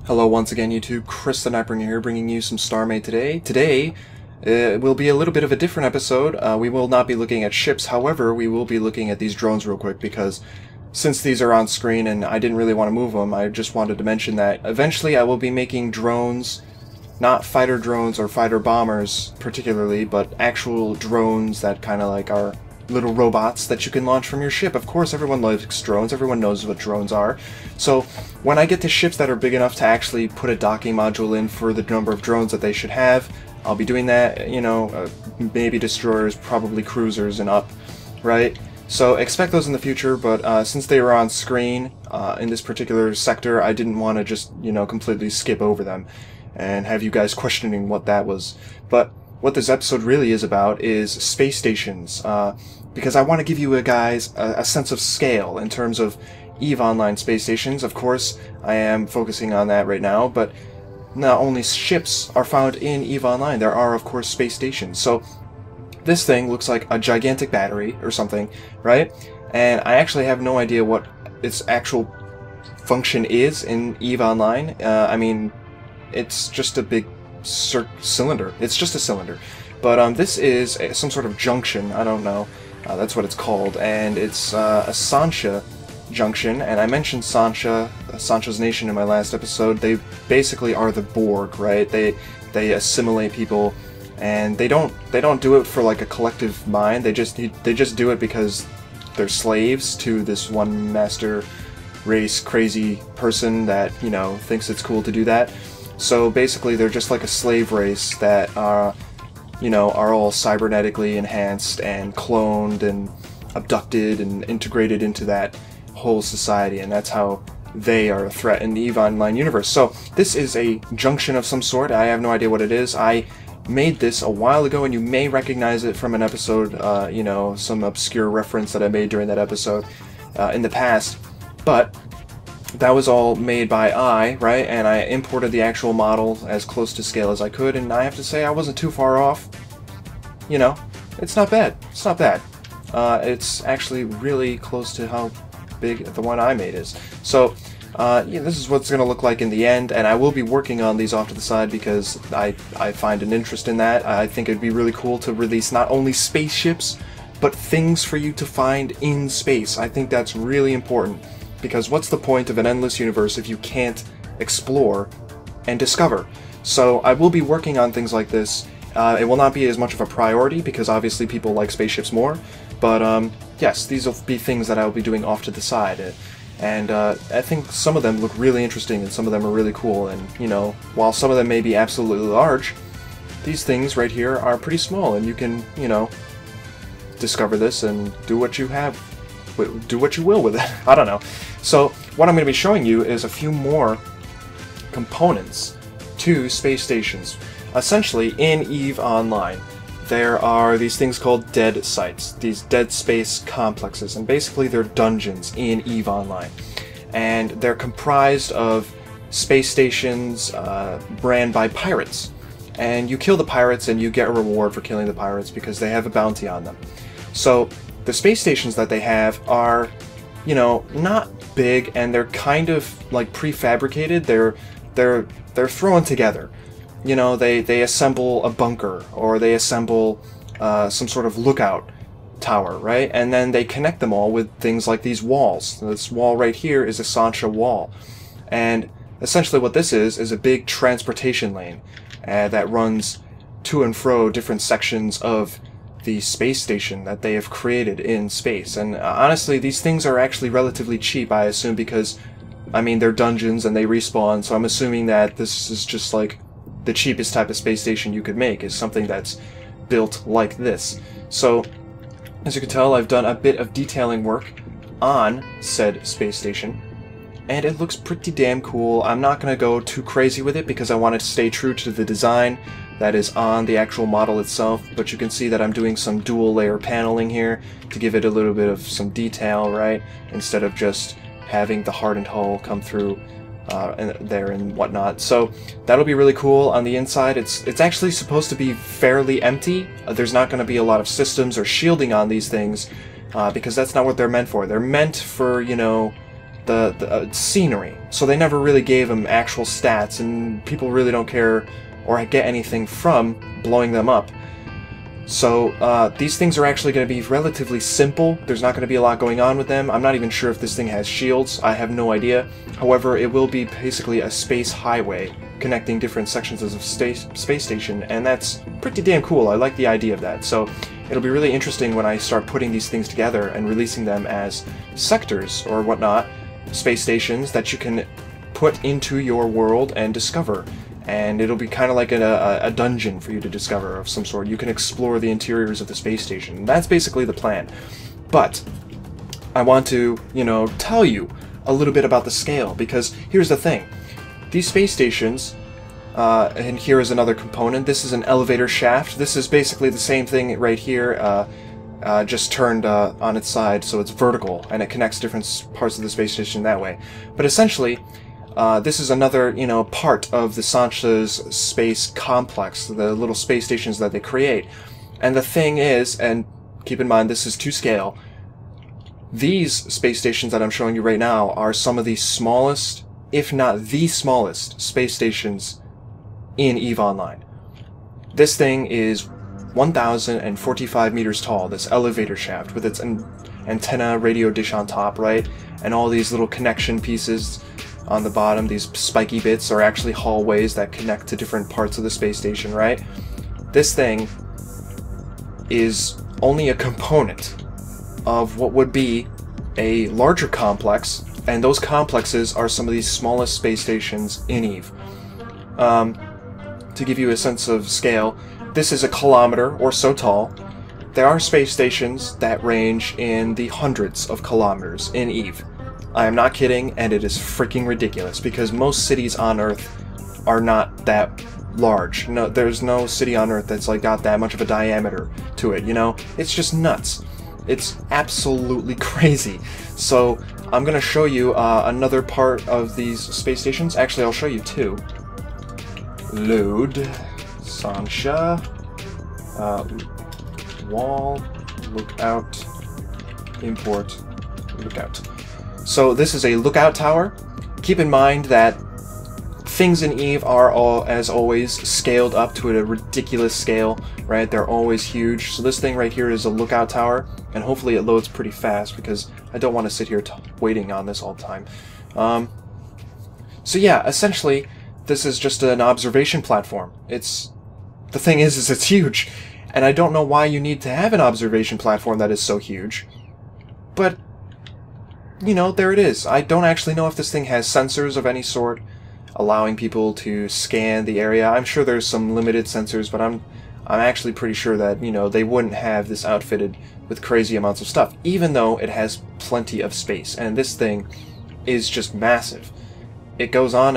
Hello once again YouTube, Chris the Nightbringer here, bringing you some StarMade today. Today will be a little bit of a different episode. We will not be looking at ships, however, we will be looking at these drones real quick because since these are on screen and I didn't really want to move them, I just wanted to mention that eventually I will be making drones, not fighter drones or fighter bombers particularly, but actual drones that kind of like are little robots that you can launch from your ship. Of course, everyone likes drones. Everyone knows what drones are. So when I get to ships that are big enough to actually put a docking module in for the number of drones that they should have, I'll be doing that, you know, maybe destroyers, probably cruisers and up, right? So expect those in the future, but since they were on screen in this particular sector, I didn't want to just, you know, completely skip over them and have you guys questioning what that was. But what this episode really is about is space stations, because I want to give you guys a sense of scale in terms of EVE Online space stations. Of course, I am focusing on that right now, but not only ships are found in EVE Online, there are, of course, space stations. So this thing looks like a gigantic battery or something, right? And I actually have no idea what its actual function is in EVE Online. I mean, it's just a big cylinder. It's just a cylinder. But this is some sort of junction. I don't know. That's what it's called. And it's a Sanshas junction. And I mentioned Sanshas Nation in my last episode. They basically are the Borg, right? They assimilate people, and they don't do it for like a collective mind. They just do it because they're slaves to this one master race crazy person that, you know, thinks it's cool to do that. So basically they're just like a slave race that are, you know, are all cybernetically enhanced and cloned and abducted and integrated into that whole society, and that's how they are a threat in the EVE Online universe. So this is a junction of some sort. I have no idea what it is. I made this a while ago, and you may recognize it from an episode, you know, some obscure reference that I made during that episode in the past. But that was all made by right? And I imported the actual model as close to scale as I could, and I have to say I wasn't too far off. You know, it's not bad. It's not bad. It's actually really close to how big the one I made is. So, yeah, this is what's going to look like in the end, and I will be working on these off to the side because I find an interest in that. I think it'd be really cool to release not only spaceships, but things for you to find in space. I think that's really important. Because what's the point of an endless universe if you can't explore and discover? So I will be working on things like this. It will not be as much of a priority because obviously people like spaceships more. But yes, these will be things that I will be doing off to the side. And I think some of them look really interesting and some of them are really cool. And, you know, while some of them may be absolutely large, these things right here are pretty small. And you can, you know, discover this and do what you have. Do what you will with it. I don't know. So what I'm going to be showing you is a few more components to space stations. Essentially, in EVE Online, there are these things called dead sites, these dead space complexes, and basically they're dungeons in EVE Online. And they're comprised of space stations ran by pirates. And you kill the pirates and you get a reward for killing the pirates because they have a bounty on them. So the space stations that they have are, you know, not big, and they're kind of like prefabricated. They're thrown together. You know, they assemble a bunker or they assemble some sort of lookout tower, right? And then they connect them all with things like these walls. This wall right here is a Sanshas wall, and essentially what this is a big transportation lane that runs to and fro different sections of the space station that they have created in space. And honestly, these things are actually relatively cheap, I assume, because, I mean, they're dungeons and they respawn, so I'm assuming that this is just like the cheapest type of space station you could make, is something that's built like this. So, as you can tell, I've done a bit of detailing work on said space station, and it looks pretty damn cool. I'm not going to go too crazy with it because I wanted to stay true to the design that is on the actual model itself, but you can see that I'm doing some dual layer paneling here to give it a little bit of some detail, right? Instead of just having the hardened hull come through there and whatnot. So that'll be really cool. On the inside, it's actually supposed to be fairly empty. There's not going to be a lot of systems or shielding on these things because that's not what they're meant for. They're meant for, you know, the scenery. So they never really gave them actual stats, and people really don't care or get anything from blowing them up. So these things are actually going to be relatively simple. There's not going to be a lot going on with them. I'm not even sure if this thing has shields. I have no idea. However, it will be basically a space highway connecting different sections of the space station, and that's pretty damn cool. I like the idea of that. So it'll be really interesting when I start putting these things together and releasing them as sectors or whatnot, space stations that you can put into your world and discover. And it'll be kind of like a dungeon for you to discover of some sort. You can explore the interiors of the space station. That's basically the plan. But I want to, you know, tell you a little bit about the scale, because here's the thing. These space stations, and here is another component. This is an elevator shaft. This is basically the same thing right here, just turned on its side, so it's vertical, and it connects different parts of the space station that way. But essentially, this is another, you know, part of the Sanshas space complex, the little space stations that they create. And the thing is, and keep in mind this is to scale, these space stations that I'm showing you right now are some of the smallest, if not the smallest, space stations in EVE Online. This thing is 1,045 meters tall, this elevator shaft with its antenna radio dish on top, right? And all these little connection pieces on the bottom. These spiky bits are actually hallways that connect to different parts of the space station, right? This thing is only a component of what would be a larger complex, and those complexes are some of these smallest space stations in EVE. To give you a sense of scale, this is a kilometer or so tall. There are space stations that range in the hundreds of kilometers in EVE. I am not kidding, and it is freaking ridiculous, because most cities on Earth are not that large. No, there's no city on Earth that's like got that much of a diameter to it, you know? It's just nuts. It's absolutely crazy. So I'm gonna show you another part of these space stations. Actually, I'll show you two. Load, Sanshas, wall, lookout, import, lookout. So this is a lookout tower. Keep in mind that things in EVE are all, as always, scaled up to a ridiculous scale, right? They're always huge. So this thing right here is a lookout tower, and hopefully it loads pretty fast, because I don't want to sit here waiting on this all the time. So yeah, essentially, this is just an observation platform. The thing is it's huge, and I don't know why you need to have an observation platform that is so huge, but you know, there it is. I don't actually know if this thing has sensors of any sort, allowing people to scan the area. I'm sure there's some limited sensors, but I'm actually pretty sure that, you know, they wouldn't have this outfitted with crazy amounts of stuff, even though it has plenty of space. And this thing is just massive. It goes on,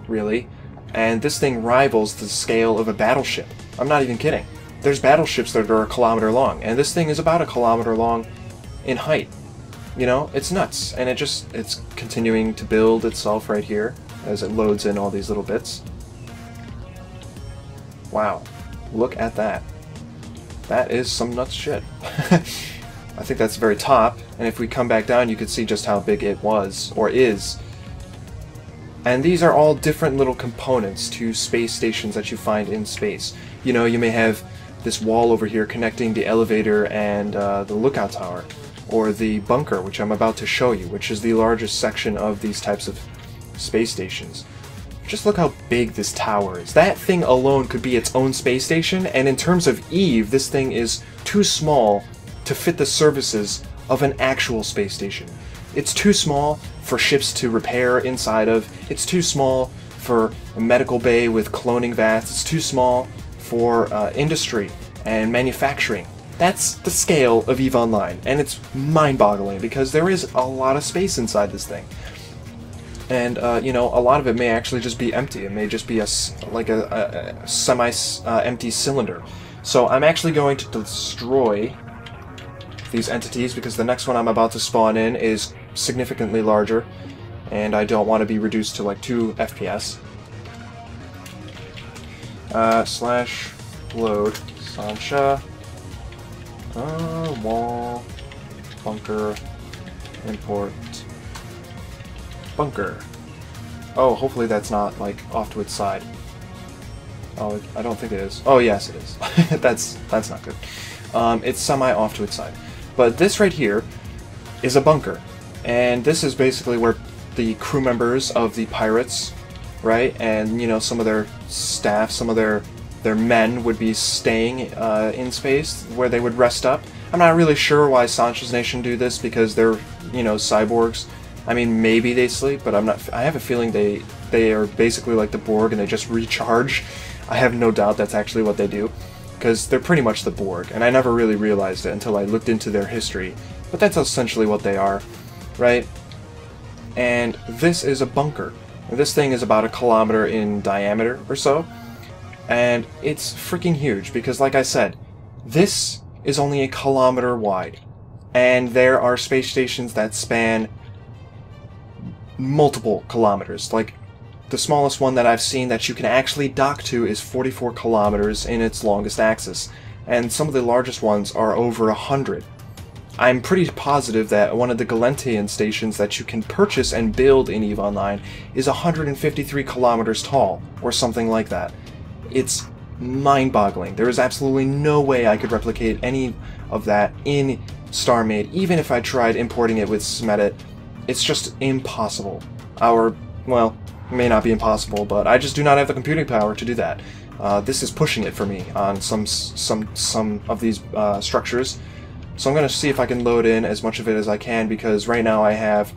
really. And this thing rivals the scale of a battleship. I'm not even kidding. There's battleships that are a kilometer long, and this thing is about a kilometer long in height. You know, it's nuts, and it's continuing to build itself right here as it loads in all these little bits. Wow, look at that. That is some nuts shit. I think that's the very top, and if we come back down you can see just how big it was, or is. And these are all different little components to space stations that you find in space. You know, you may have this wall over here connecting the elevator and the lookout tower, or the bunker, which I'm about to show you, which is the largest section of these types of space stations. Just look how big this tower is. That thing alone could be its own space station, and in terms of EVE, this thing is too small to fit the services of an actual space station. It's too small for ships to repair inside of. It's too small for a medical bay with cloning vats. It's too small for industry and manufacturing. That's the scale of EVE Online, and it's mind-boggling because there is a lot of space inside this thing. And, you know, a lot of it may actually just be empty. It may just be like a semi-empty cylinder. So I'm actually going to destroy these entities because the next one I'm about to spawn in is significantly larger, and I don't want to be reduced to like 2 FPS. Slash load Sanshas. Wall, bunker, import, bunker. Oh, hopefully that's not, like, off to its side. Oh, I don't think it is. Oh, yes, it is. That's not good. It's semi off to its side. But this right here is a bunker. And this is basically where the crew members of the pirates, right, and, you know, some of their staff, some of their men would be staying in space, where they would rest up. I'm not really sure why Sanshas Nation do this, because they're, you know, cyborgs. I mean, maybe they sleep, but I have a feeling they are basically like the Borg and they just recharge. I have no doubt that's actually what they do, because they're pretty much the Borg, and I never really realized it until I looked into their history. But that's essentially what they are, right? And this is a bunker. This thing is about 1 kilometer in diameter or so, and it's freaking huge because, like I said, this is only 1 kilometer wide, and there are space stations that span multiple kilometers. Like, the smallest one that I've seen that you can actually dock to is 44 kilometers in its longest axis, and some of the largest ones are over 100. I'm pretty positive that one of the Galentian stations that you can purchase and build in EVE Online is 153 kilometers tall, or something like that. It's mind-boggling. There is absolutely no way I could replicate any of that in StarMade, even if I tried importing it with Smedit. It's just impossible. Well, it may not be impossible, but I just do not have the computing power to do that. This is pushing it for me on some of these structures. So I'm going to see if I can load in as much of it as I can, because right now I have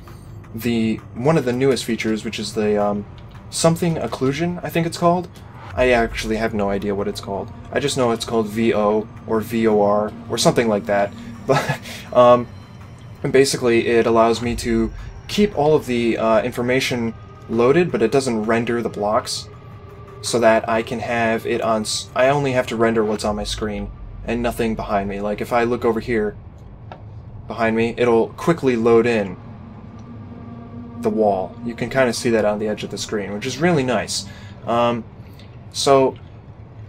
one of the newest features, which is the something occlusion, I think it's called. I actually have no idea what it's called. I just know it's called VO or VOR or something like that. But and basically it allows me to keep all of the information loaded, but it doesn't render the blocks, so that I can have it on. I only have to render what's on my screen and nothing behind me. Like if I look over here behind me, it'll quickly load in the wall. You can kind of see that on the edge of the screen, which is really nice. So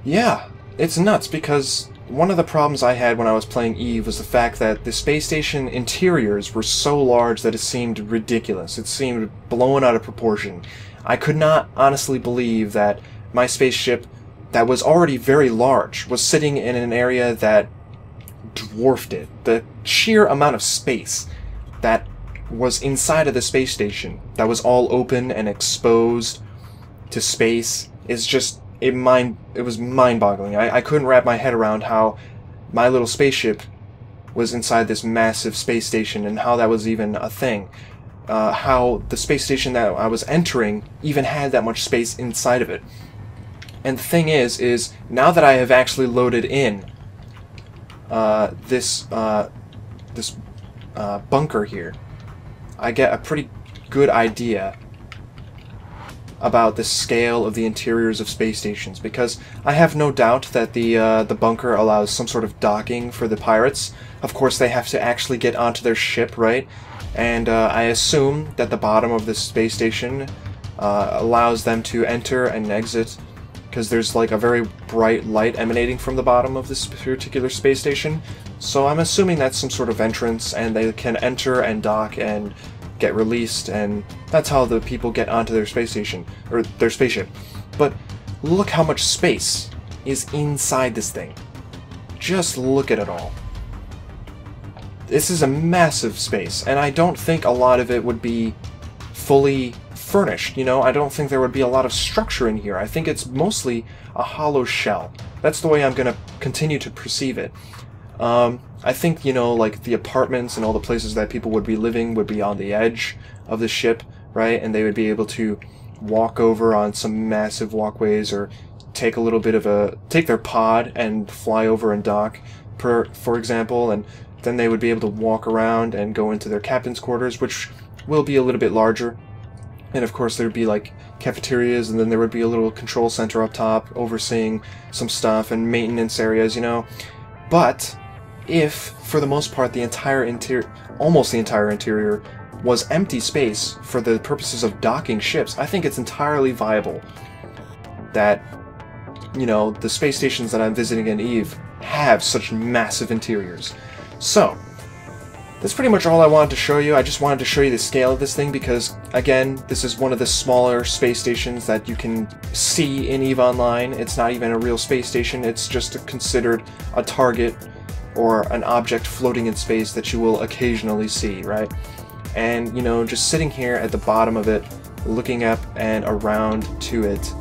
yeah, it's nuts, because one of the problems I had when I was playing EVE was the fact that the space station interiors were so large that it seemed ridiculous. It seemed blown out of proportion. I could not honestly believe that my spaceship, that was already very large, was sitting in an area that dwarfed it. The sheer amount of space that was inside of the space station, that was all open and exposed to space, is just it was mind-boggling. I couldn't wrap my head around how my little spaceship was inside this massive space station, and how that was even a thing. How the space station that I was entering even had that much space inside of it. And the thing is now that I have actually loaded in this bunker here, I get a pretty good idea about the scale of the interiors of space stations, because I have no doubt that the bunker allows some sort of docking for the pirates. Of course, they have to actually get onto their ship, right? And I assume that the bottom of this space station allows them to enter and exit, because there's like a very bright light emanating from the bottom of this particular space station. So I'm assuming that's some sort of entrance, and they can enter and dock and get released, and that's how the people get onto their space station, or their spaceship. But look how much space is inside this thing. Just look at it all. This is a massive space, and I don't think a lot of it would be fully furnished, you know? I don't think there would be a lot of structure in here. I think it's mostly a hollow shell. That's the way I'm going to continue to perceive it. I think, you know, like the apartments and all the places that people would be living would be on the edge of the ship, right? And they would be able to walk over on some massive walkways, or take their pod and fly over and dock, for example, and then they would be able to walk around and go into their captain's quarters, which will be a little bit larger. And of course there'd be like cafeterias, and then there would be a little control center up top overseeing some stuff, and maintenance areas, you know. But if, for the most part, the entire interior, almost the entire interior, was empty space for the purposes of docking ships, I think it's entirely viable that, you know, the space stations that I'm visiting in EVE have such massive interiors. So, that's pretty much all I wanted to show you. I just wanted to show you the scale of this thing because, again, this is one of the smaller space stations that you can see in EVE Online. It's not even a real space station, it's just considered a target or an object floating in space that you will occasionally see, right? And, you know, just sitting here at the bottom of it, looking up and around to it,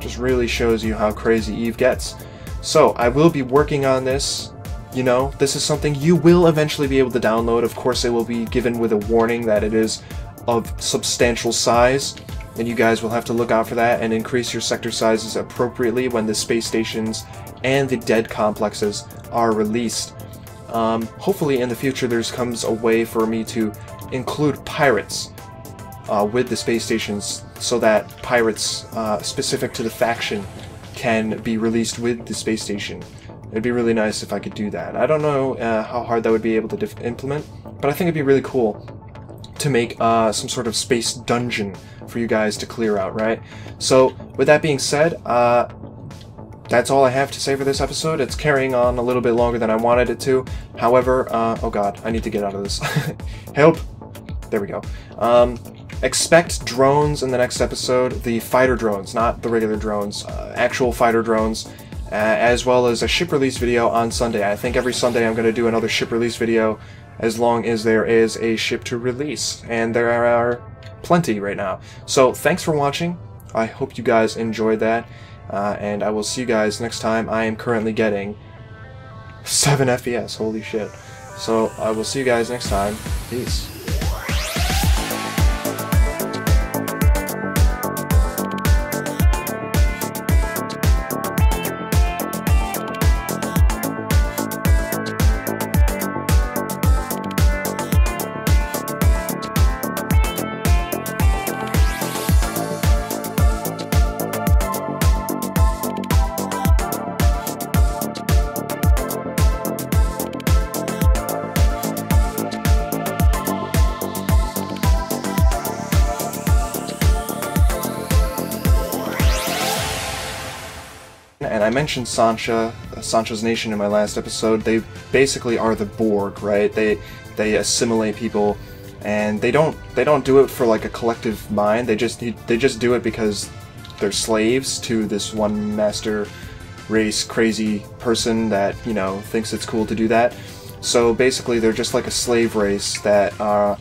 just really shows you how crazy EVE gets. So, I will be working on this. You know, this is something you will eventually be able to download. Of course, it will be given with a warning that it is of substantial size, and you guys will have to look out for that and increase your sector sizes appropriately when the space stations and the dead complexes are released. Hopefully in the future there comes a way for me to include pirates with the space stations, so that pirates specific to the faction can be released with the space station. It'd be really nice if I could do that. I don't know how hard that would be able to implement, but I think it'd be really cool to make some sort of space dungeon for you guys to clear out, right? So, with that being said, that's all I have to say for this episode. It's carrying on a little bit longer than I wanted it to. However, oh god, I need to get out of this. Help! There we go. Expect drones in the next episode. The fighter drones, not the regular drones. Actual fighter drones. As well as a ship release video on Sunday. I think every Sunday I'm going to do another ship release video as long as there is a ship to release. And there are plenty right now. So thanks for watching. I hope you guys enjoyed that. And I will see you guys next time. I am currently getting 7 FPS. Holy shit. So I will see you guys next time. Peace. And I mentioned Sanshas Nation in my last episode. They basically are the Borg, right? They assimilate people, and they don't do it for like a collective mind. They just do it because they're slaves to this one master race crazy person that, you know, thinks it's cool to do that. So basically, they're just like a slave race that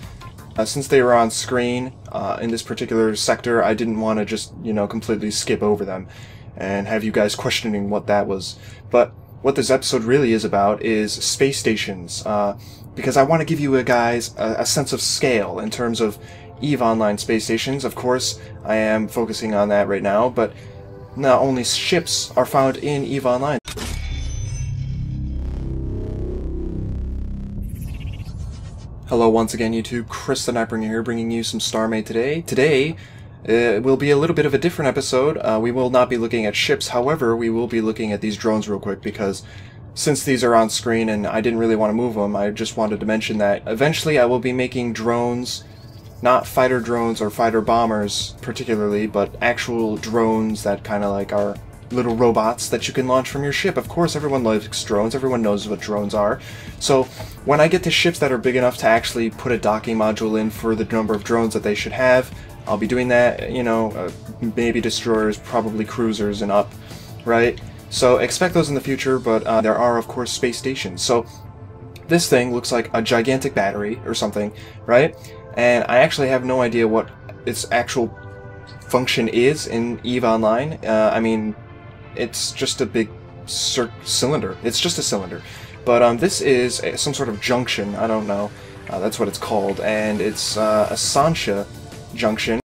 since they were on screen in this particular sector, I didn't want to just, you know, completely skip over them and have you guys questioning what that was. But what this episode really is about is space stations, because I want to give you guys a sense of scale in terms of EVE Online space stations. Of course, I am focusing on that right now, but not only ships are found in EVE Online. Hello once again, YouTube. Chris the Nightbringer here, bringing you some StarMade today. Today, it will be a little bit of a different episode. We will not be looking at ships, however, we will be looking at these drones real quick, because since these are on screen and I didn't really want to move them, I just wanted to mention that eventually I will be making drones, not fighter drones or fighter bombers particularly, but actual drones that kind of like are little robots that you can launch from your ship. Of course, everyone likes drones, everyone knows what drones are. So when I get to ships that are big enough to actually put a docking module in for the number of drones that they should have, I'll be doing that, you know, maybe destroyers, probably cruisers and up, right? So expect those in the future, but there are, of course, space stations. So this thing looks like a gigantic battery or something, right? And I actually have no idea what its actual function is in EVE Online. I mean, it's just a big cylinder. It's just a cylinder. But this is some sort of junction, I don't know. That's what it's called, and it's a Sanshas junction.